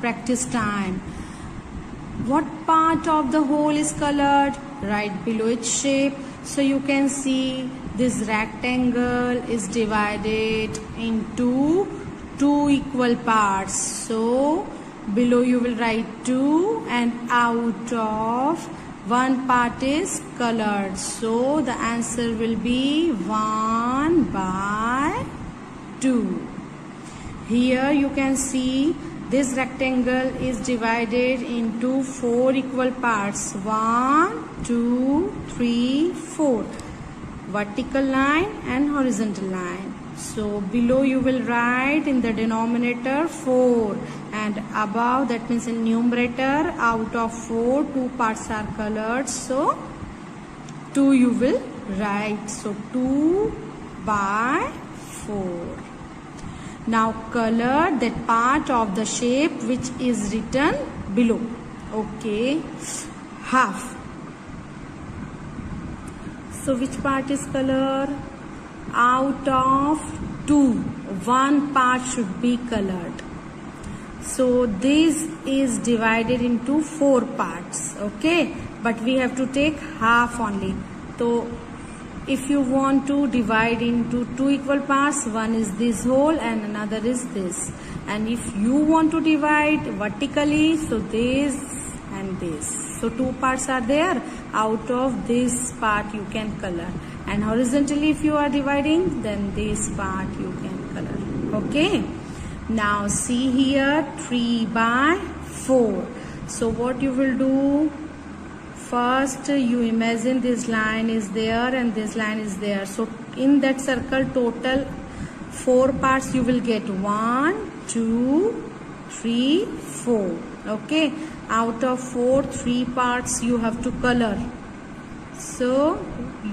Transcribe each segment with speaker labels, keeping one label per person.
Speaker 1: practice time. What part of the hole is colored? Right below its shape. So you can see this rectangle is divided into two equal parts. So below you will write 2, and out of one part is colored. So the answer will be 1/2. Here you can see this rectangle is divided into 4 equal parts. 1, 2, 3, 4. Vertical line and horizontal line. So below you will write in the denominator 4, and above, that means in numerator, out of 4, 2 parts are colored. So 2 you will write. So 2/4. Now color that part of the shape which is written below. Okay, half. So which part is colored? Out of 2, one part should be colored. So this is divided into 4 parts. Okay, but we have to take half only. So if you want to divide into 2 equal parts, one is this whole and another is this. And if you want to divide vertically, so this and this. So 2 parts are there. Out of this part you can color. And horizontally if you are dividing, then this part you can color. Okay. Now see here 3/4. So what you will do? First you imagine this line is there and this line is there. So in that circle total 4 parts you will get. 1, 2, 3, 4. Okay. Out of 4, 3 parts you have to color. So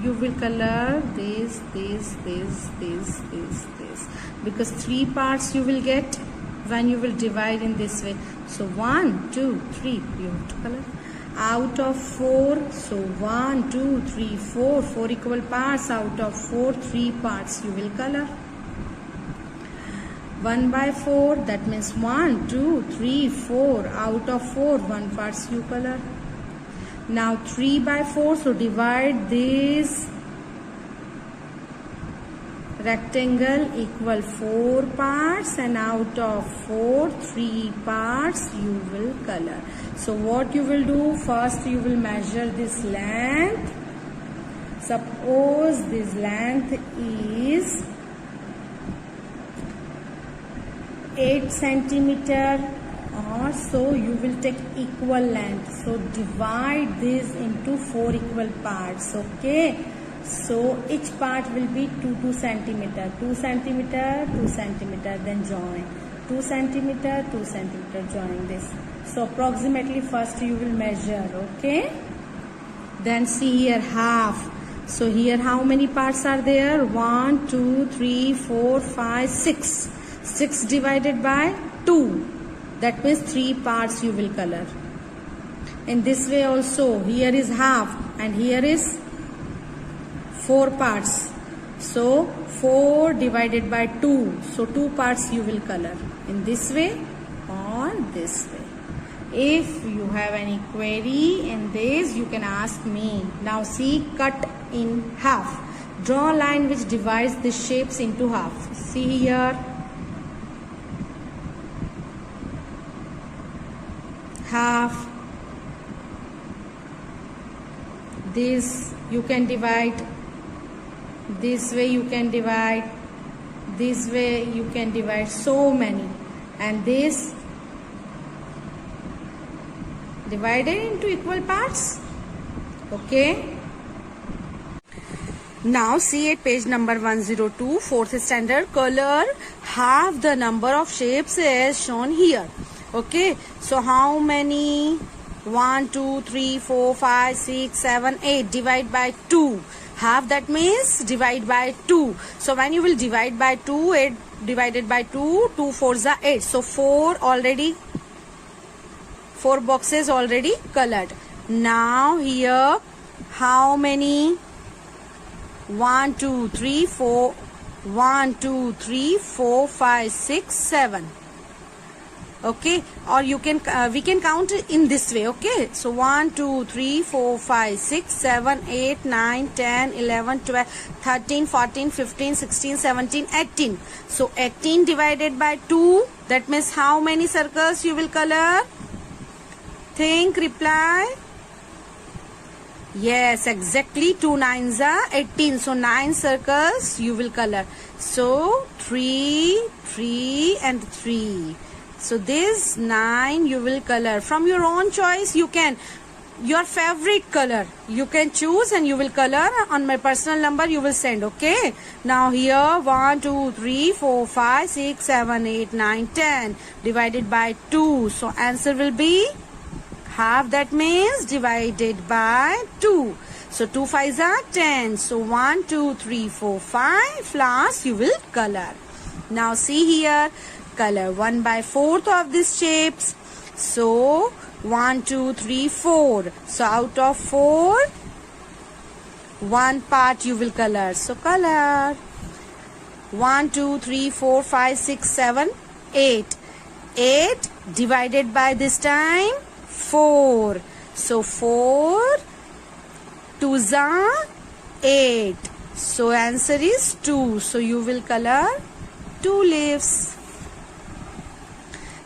Speaker 1: you will color this, because 3 parts you will get when you will divide in this way. So 1, 2, 3 you have to color. Out of 4, so 1, 2, 3, 4, 4 equal parts. Out of 4, 3 parts you will color. 1/4, that means 1, 2, 3, 4. Out of 4, 1 parts you color. Now 3/4, so divide this rectangle equal 4 parts, and out of 4, 3 parts you will color. So what you will do? First you will measure this length. Suppose this length is 8 centimeter, or so you will take equal length. So divide this into 4 equal parts. Okay. So each part will be 2 centimeter, 2 centimeter, 2 centimeter, then join 2 centimeter, 2 centimeter, join this. So approximately first you will measure. Okay. Then see here half. So here how many parts are there? 1, 2, 3, 4, 5, 6. 6 divided by 2. That means 3 parts you will color. In this way also, here is half and here is 4 parts. So 4 divided by 2. So 2 parts you will color. In this way or this way. If you have any query in this, you can ask me. Now see, cut in half. Draw a line which divides the shapes into half. See here. Half. This you can divide. This way you can divide. This way you can divide. So many. And this divided into equal parts. Okay. Now see at page number 102, 4th standard, color half the number of shapes as shown here. Okay. So how many? 1, 2, 3, 4, 5, 6, 7, 8. Divide by 2. Half, that means divide by 2. So when you will divide by 2, 8 divided by 2, 2 4s are 8. So 4 boxes already colored. Now here how many? 1, 2, 3, 4. 1, 2, 3, 4, 5, 6, 7. Okay, or you can we can count in this way. Okay, so 1 2 3 4 5 6 7 8 9 10 11 12 13 14 15 16 17 18. So 18 divided by 2, that means how many circles you will color? Think, reply. Yes, exactly, 2 9s are 18. So 9 circles you will color. So 3 3 and 3. So this 9 you will color from your own choice. You can, your favorite color you can choose and you will color. On my personal number you will send. Okay, now here 1 2 3 4 5 6 7 8 9 10 divided by 2. So answer will be half, that means divided by 2. So 2 5s are 10. So 1 2 3 4 5 last you will color. Now see here, color 1 by 4th of these shapes. So 1 2 3 4. So out of 4, one part you will color. So color 1 2 3 4 5 6 7 8. 8 divided by this time 4. So 4 2s are 8. So answer is 2. So you will color 2 leaves.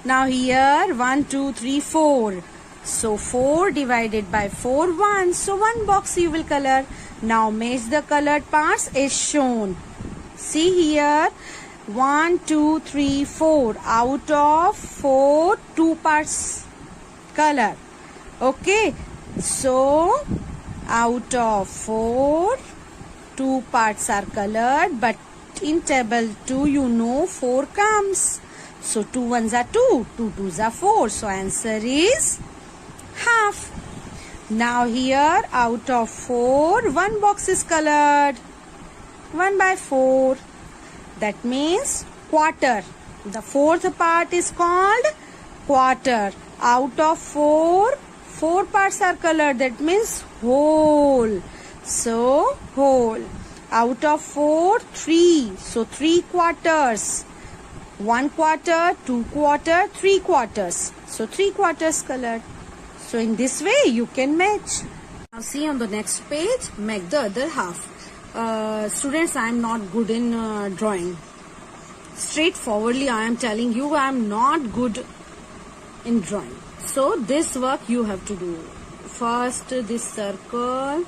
Speaker 1: Now here 1 2 3 4. So 4 divided by 4 1. So 1 box you will color. Now match the colored parts as shown. See here 1 2 3 4. Out of 4, 2 parts color. Okay, so out of 4, 2 parts are colored, but in table 2 you know 4 comes. So 2 1s are 2, 2 2s are 4. So answer is half. Now here out of 4, 1 box is colored. 1 by 4. That means quarter. The fourth part is called quarter. Out of 4, 4 parts are colored. That means whole. So whole. Out of 4, 3. So 3 quarters. 1 quarter, 2 quarter, 3 quarters. So 3 quarters colored. So in this way you can match. Now see on the next page, make the other half. Students, I am not good in drawing. Straightforwardly I am telling you, I am not good in drawing. So this work you have to do. First this circle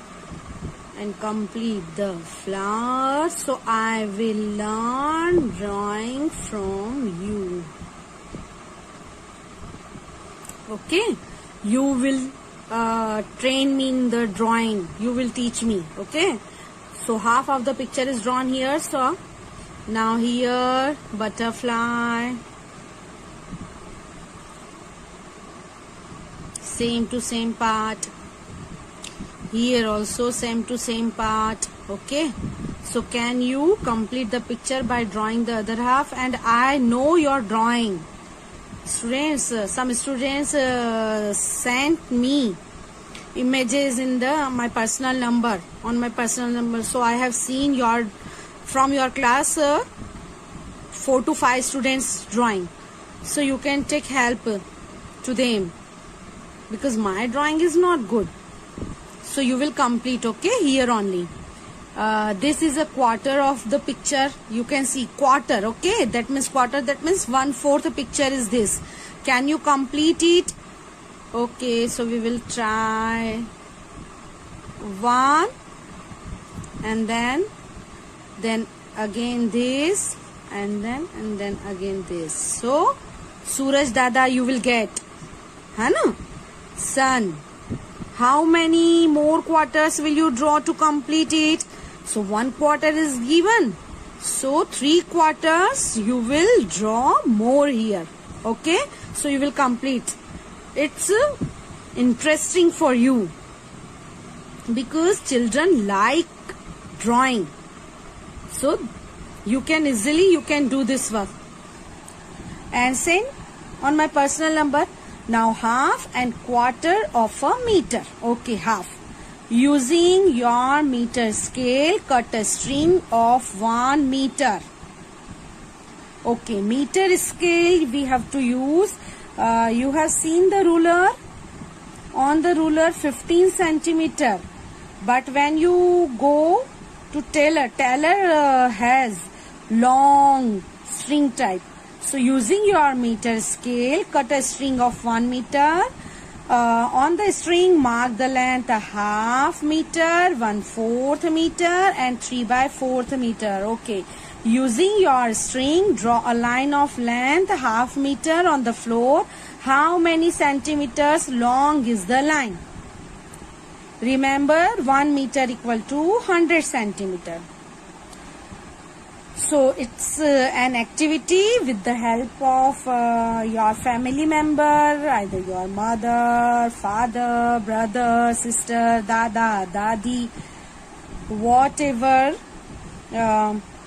Speaker 1: and complete the flower. So I will learn drawing from you. Okay, you will train me in the drawing. You will teach me. Okay, so half of the picture is drawn here. So now here butterfly, same to same part. Here also same to same part. Okay, so can you complete the picture by drawing the other half? And I know your drawing. Students, some students sent me images in my personal number, on my personal number. So I have seen from your class 4 to 5 students drawing. So you can take help to them, because my drawing is not good. So you will complete. Okay, here only. This is a quarter of the picture. You can see quarter. Okay, that means quarter. That means 1/4 picture is this. Can you complete it? Okay, so we will try 1, and then again this, and then again this. So Suraj Dada you will get, है ना? Sun. How many more quarters will you draw to complete it? So 1 quarter is given. So 3 quarters you will draw more here. Okay, so you will complete. It's interesting for you, because children like drawing. So you can easily do this work and send on my personal number. Now half and quarter of a meter. Okay, half. Using your meter scale, cut a string of 1 meter. Okay, meter scale we have to use You have seen the ruler. On the ruler 15 centimeter. But when you go to tailor has long string type. So using your meter scale, cut a string of 1 meter. On the string, mark the length a half meter, 1/4 meter and 3/4 meter. Okay. Using your string, draw a line of length half meter on the floor. How many centimeters long is the line? Remember, 1 meter equal to 100 centimeter. So it's an activity with the help of your family member, either your mother, father, brother, sister, dada, dadi, whatever.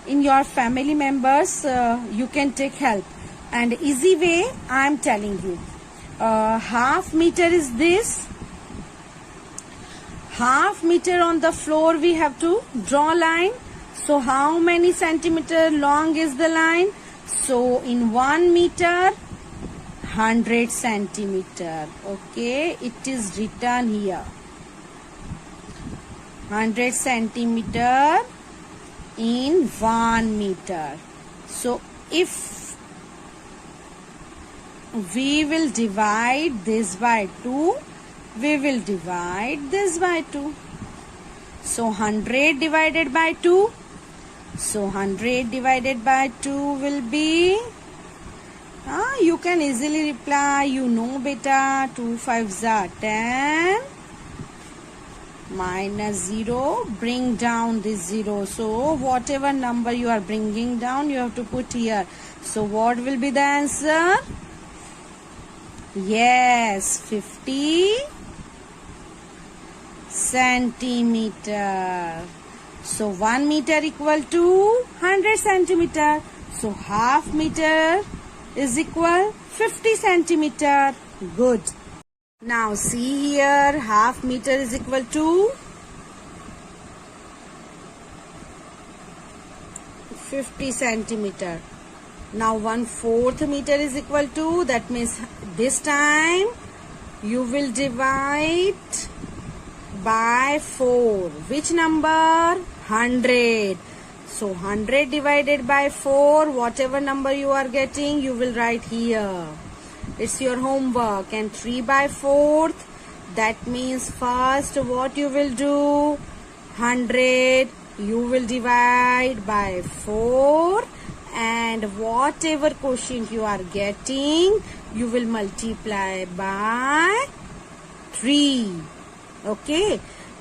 Speaker 1: In your family members, you can take help. And easy way, I am telling you. Half meter is this. Half meter on the floor we have to draw line. So how many centimeter long is the line? So in 1 meter, 100 centimeter. Okay, it is written here. 100 centimeter in 1 meter. So if we will divide this by 2, we will divide this by 2. So 100 divided by 2. So 100 divided by 2 will be, you can easily reply, you know beta, 2 5s are 10, minus 0, bring down this 0. So whatever number you are bringing down, you have to put here. So what will be the answer? Yes, 50 centimeter. So 1 meter equal to 100 centimeter. So half meter is equal 50 centimeter. Good. Now see here, half meter is equal to 50 centimeter. Now 1/4 meter is equal to, that means this time you will divide by 4. Which number? 100. So 100 divided by 4, whatever number you are getting, you will write here. It's your homework. And 3/4, that means first what you will do? 100 you will divide by 4, and whatever quotient you are getting, you will multiply by 3. Okay.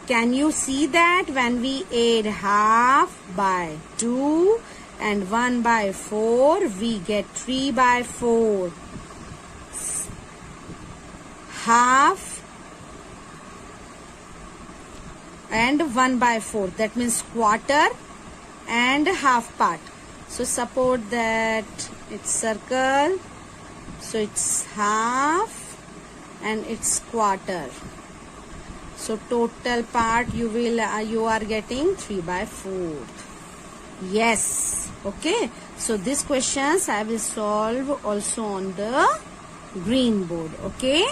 Speaker 1: Can you see that when we add half by 2 and 1/4, we get 3/4. Half and 1/4, that means quarter and half part. So suppose that it's circle, so it's half and it's quarter. So total part you are getting 3/4. Yes. Okay. So these questions I will solve also on the green board. Okay.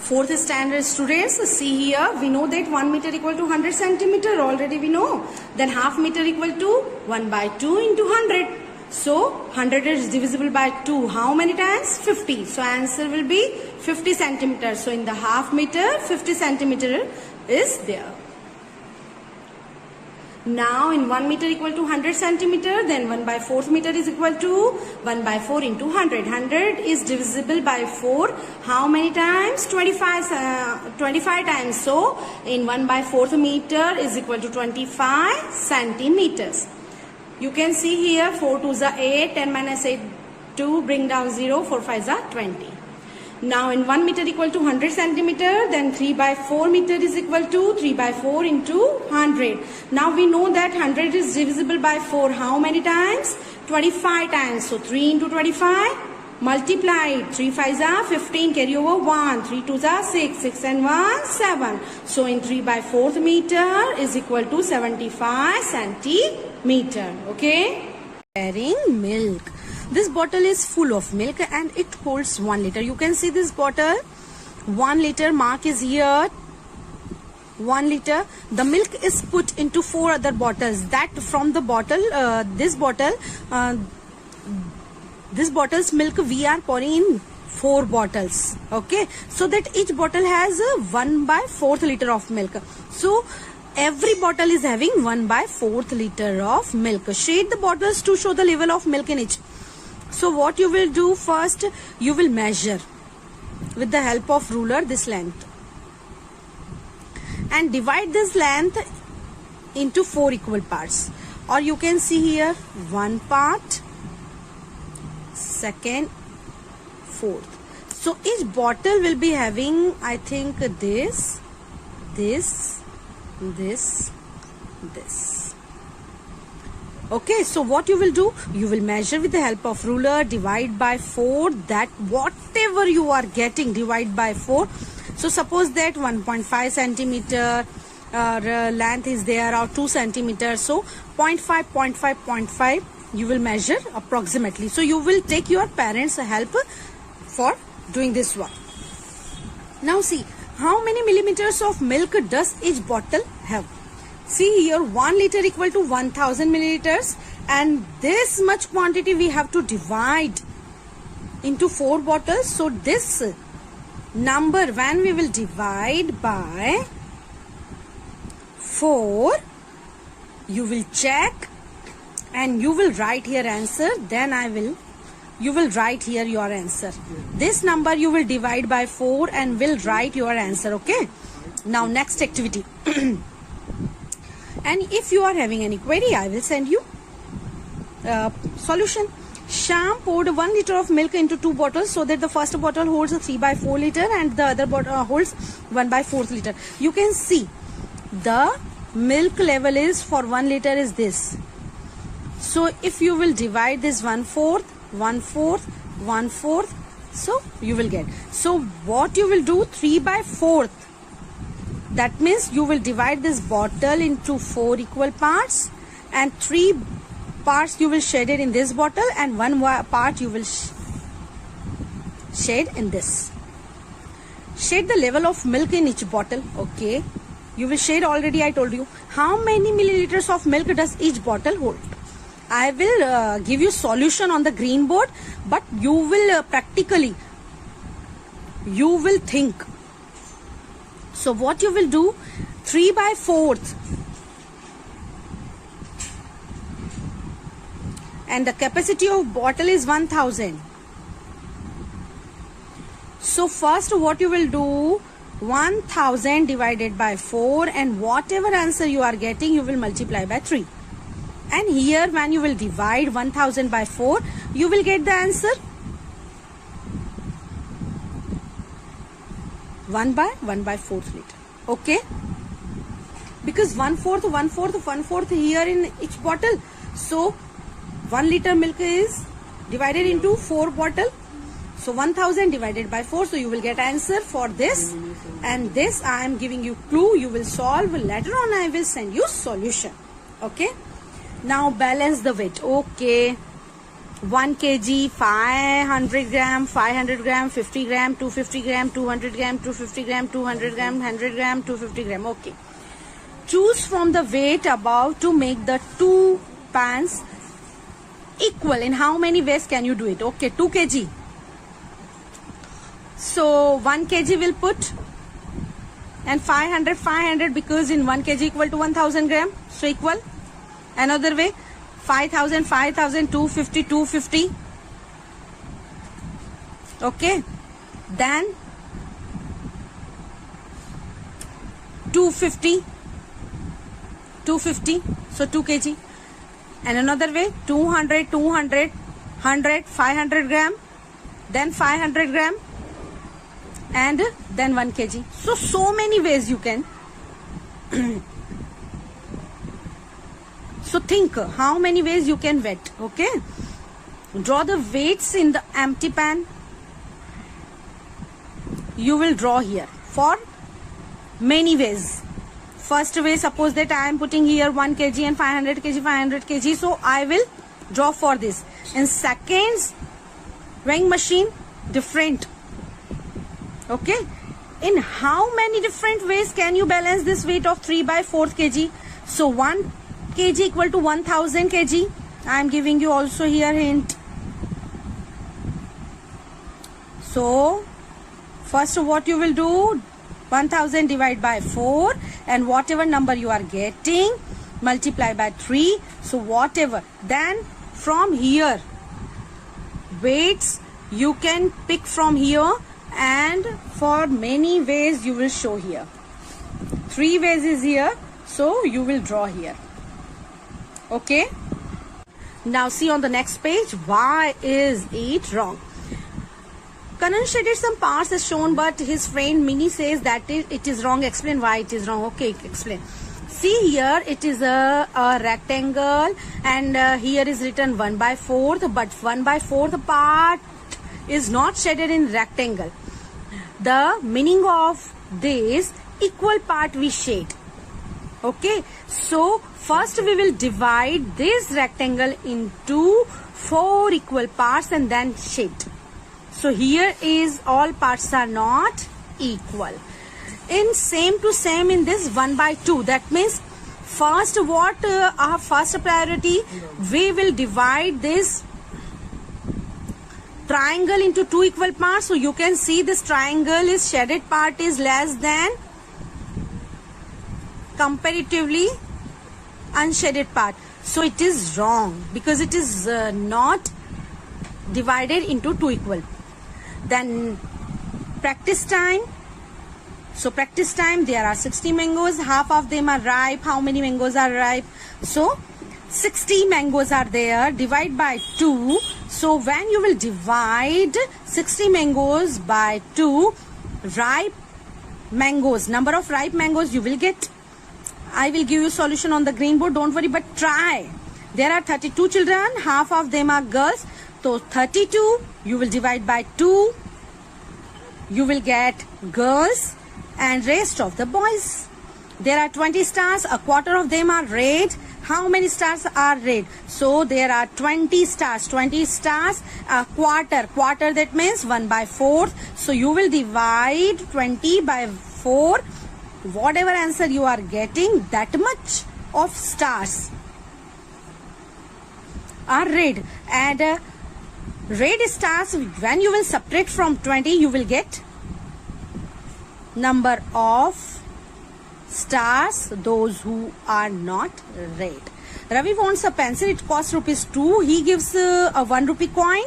Speaker 1: 4th standard students, see here, we know that 1 meter equal to 100 centimeter, already we know. Then half meter equal to 1/2 into 100. So 100 is divisible by 2. How many times? 50. So answer will be 50 centimeters. So in the half meter, 50 centimeter is there. Now in 1 meter equal to 100 centimeter, then 1/4 meter is equal to 1/4 into 100. 100 is divisible by 4. How many times? 25 times. So in 1/4 meter is equal to 25 centimeters. You can see here 4 2s are 8, 10 minus 8 2, bring down 0, 4 5s are 20. Now in 1 meter equal to 100 centimeter, then 3/4 meter is equal to 3/4 into 100. Now we know that 100 is divisible by 4. How many times? 25 times. So 3 into 25, multiply it. 3 5s are 15, carry over 1. 3 2s are 6, 6 and 1, 7. So in 3/4 meter is equal to 75 centimeter. Okay. Preparing milk. This bottle is full of milk and it holds 1 liter. You can see this bottle, 1 liter mark is here, 1 liter. The milk is put into 4 other bottles. That from the bottle, this bottle's milk we are pouring in 4 bottles. Okay, so that each bottle has a 1/4 liter of milk. So every bottle is having 1/4 liter of milk. Shade the bottles to show the level of milk in each. So what you will do first, you will measure with the help of ruler this length and divide this length into 4 equal parts. Or you can see here 1 part, second, 4th. So each bottle will be having, I think, this. Okay, so what you will do, you will measure with the help of ruler, divide by 4, that whatever you are getting, divide by 4. So suppose that 1.5 centimeter length is there, or 2 centimeters. So 0.5, 0.5, 0.5 you will measure approximately. So you will take your parents' help for doing this one. Now see, how many millimeters of milk does each bottle have? See here, 1 liter equal to 1000 milliliters, and this much quantity we have to divide into 4 bottles. So this number, when we will divide by 4, you will check and you will write here answer. Then you will write here your answer. This number you will divide by 4 and will write your answer. Okay, now next activity. And if you are having any query, I will send you solution. Sham poured 1 liter of milk into 2 bottles so that the first bottle holds a 3/4 liter and the other bottle holds 1/4 liter. You can see the milk level is for 1 liter is this. So if you will divide this 1/4, 1/4, 1/4, so you will get. So what you will do, 3/4. That means you will divide this bottle into 4 equal parts, and 3 parts you will shade it in this bottle, and 1 part you will shade in this. Shade the level of milk in each bottle. Okay, you will shade already, I told you. How many milliliters of milk does each bottle hold? I will give you solution on the green board, but you will practically, you will think. So what you will do, 3/4, and the capacity of bottle is 1000. So first what you will do, 1000 divided by 4, and whatever answer you are getting, you will multiply by 3. And here when you will divide 1000 by 4, you will get the answer 1/4 liter. Okay, because 1/4 here in each bottle. So 1 liter milk is divided into 4 bottle. So 1000 divided by 4. So you will get answer for this, and this I am giving you clue. You will solve. Later on I will send you solution. Okay, now balance the weight. Okay, 1 kg, 500 gram, 500 gram, 50 gram, 250 gram, 200 gram, 250 gram, 200 gram, 100 gram, 250 gram. Okay, choose from the weight above to make the 2 pans equal. In how many ways can you do it? Okay, 2 kg. So 1 kg will put, and 500 because in 1 kg equal to 1000 gram. So equal. Another way, 5000, 250, 250. Okay, then 250, so 2 kg. And another way, 200, 100, 500 gram, then 500 gram, and then 1 kg. So many ways you can. So think how many ways you can weight. Okay, draw the weights in the empty pan. You will draw here for many ways. First way, suppose that I am putting here 1 kg and 500 kg, 500 kg. So I will draw for this. In seconds, weighing machine, different. Okay. In how many different ways can you balance this weight of 3/4 kg? So 1 kg equal to 1000 kg. I am giving you also here hint. So first what you will do, 1000 divide by 4, and whatever number you are getting, multiply by 3. So whatever, then from here weights you can pick from here, and for many ways you will show here. 3 ways is here, so you will draw here. Okay. Now see on the next page, why is it wrong? Kanan shaded some parts as shown, but his friend Minnie says that it is wrong. Explain why it is wrong. Okay, explain. See here, it is a rectangle, and here is written 1/4, but 1/4 part is not shaded in rectangle. The meaning of this, equal part we shade. Okay, so first we will divide this rectangle into 4 equal parts and then shade. So here is all parts are not equal. In same to same in this 1/2, that means first what our first priority, we will divide this triangle into 2 equal parts. So you can see this triangle is shaded part is less than comparatively unshaded part. So it is wrong because it is not divided into 2 equal. Then practice time. So practice time, there are 60 mangoes, half of them are ripe. How many mangoes are ripe? So 60 mangoes are there, divide by 2. So when you will divide 60 mangoes by 2, ripe mangoes, number of ripe mangoes you will get. I will give you solution on the green board, don't worry, but try. There are 32 children, half of them are girls. So 32 you will divide by 2, you will get girls and rest of the boys. There are 20 stars, a quarter of them are red. How many stars are red? So there are 20 stars. 20 stars, a quarter. Quarter, that means 1/4. So you will divide 20 by 4. Whatever answer you are getting, that much of stars are red. And red stars, when you will subtract from 20, you will get number of stars, those who are not red. Ravi wants a pencil. It costs ₹2. He gives a 1 rupee coin,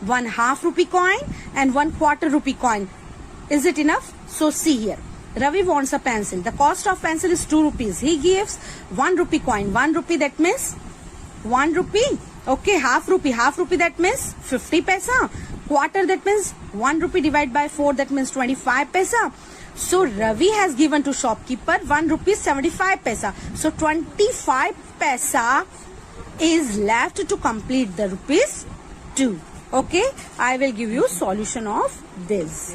Speaker 1: 1/2 rupee coin, and 1/4 rupee coin. Is it enough? So see here. Ravi wants a pencil. The cost of pencil is 2 rupees. He gives 1 rupee coin. 1 rupee, that means 1 rupee. Okay, half rupee. Half rupee, that means 50 paisa. Quarter, that means 1 rupee divided by 4, that means 25 paisa. So Ravi has given to shopkeeper 1 rupee 75 paisa. So 25 paisa is left to complete the ₹2. Okay, I will give you solution of this.